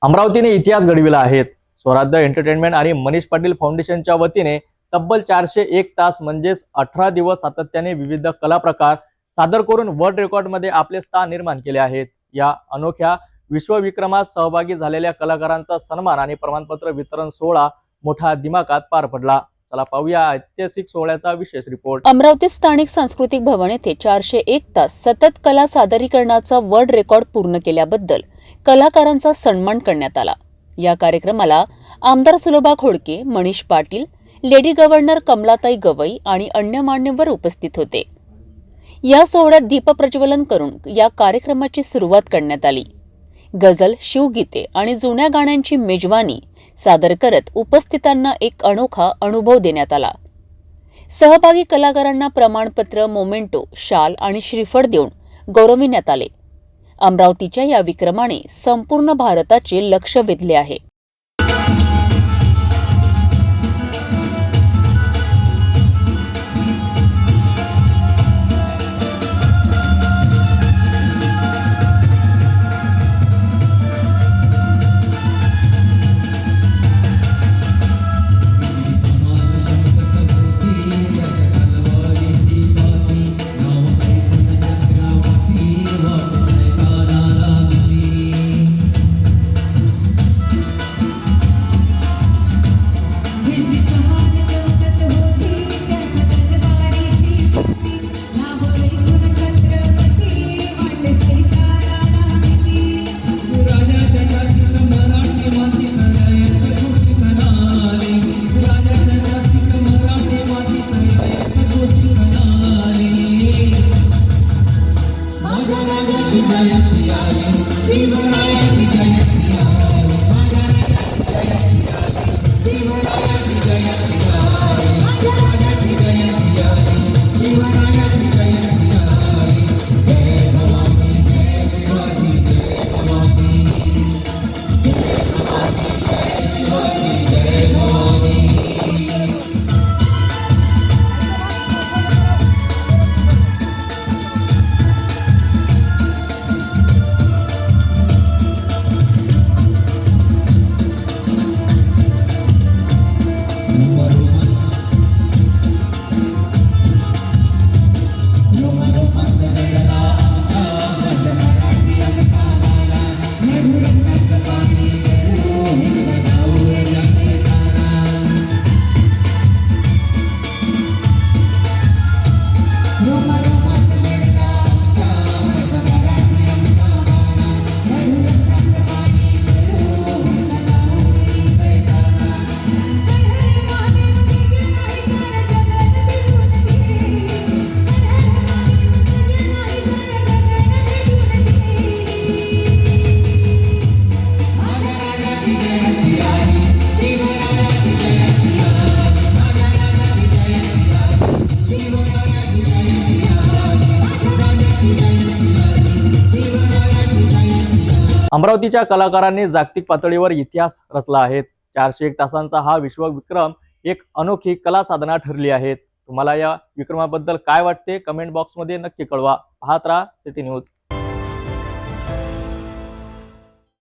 अमरावतीने इतिहास घडविला आहे। स्वराज्य एंटरटेनमेंट आणि मनीष पाटील फाउंडेशनच्या वतीने तब्बल 401 तास म्हणजेच 18 दिवस सातत्याने विविध कला प्रकार सादर करून वर्ल्ड रेकॉर्ड मध्ये आपले स्थान निर्माण केले आहेत। या अनोख्या विश्वविक्रमात सहभागी झालेल्या कलाकारांचा सन्मान आणि प्रमाणपत्र वितरण सोहळा मोठ्या दिमाखात पार पडला। चला पाहूया ऐतिहासिक सोहळ्याचा विशेष रिपोर्ट। अमरावती स्थानिक सांस्कृतिक भवन येथे 401 तास सतत कला सादरीकरणाचा वर्ल्ड रेकॉर्ड पूर्ण केल्याबद्दल कलाकारांचा सन्मान करण्यात आला। या कार्यक्रमाला आमदार सुलभा खोडके, मनीष पाटील, लेडी गव्हर्नर कमलाताई गवई आणि अन्य मान्यवर उपस्थित होते। या सोहळ्यात दीप प्रज्वलन करून या कार्यक्रमाची सुरुवात करण्यात आली। गझल, शिवगीते आणि जुन्या गाण्यांची मेजवानी सादर करत उपस्थितांना एक अनोखा अनुभव देण्यात आला। सहभागी कलाकारांना प्रमाणपत्र, मोमेंटो, शाल आणि श्रीफळ देऊन गौरविण्यात आले। अमरावतीच्या या विक्रमाने संपूर्ण भारताचे लक्ष वेधले आहे। अमरावतीच्या कलाकारांनी जागतिक पातळीवर इतिहास रचला आहे। 401 तासांचा हा विश्वविक्रम एक अनोखी कला साधना ठरली आहे। तुम्हाला या विक्रमाबद्दल काय वाटते कमेंट बॉक्स मध्ये नक्की कळवा। पाहत राहा सिटी न्यूज।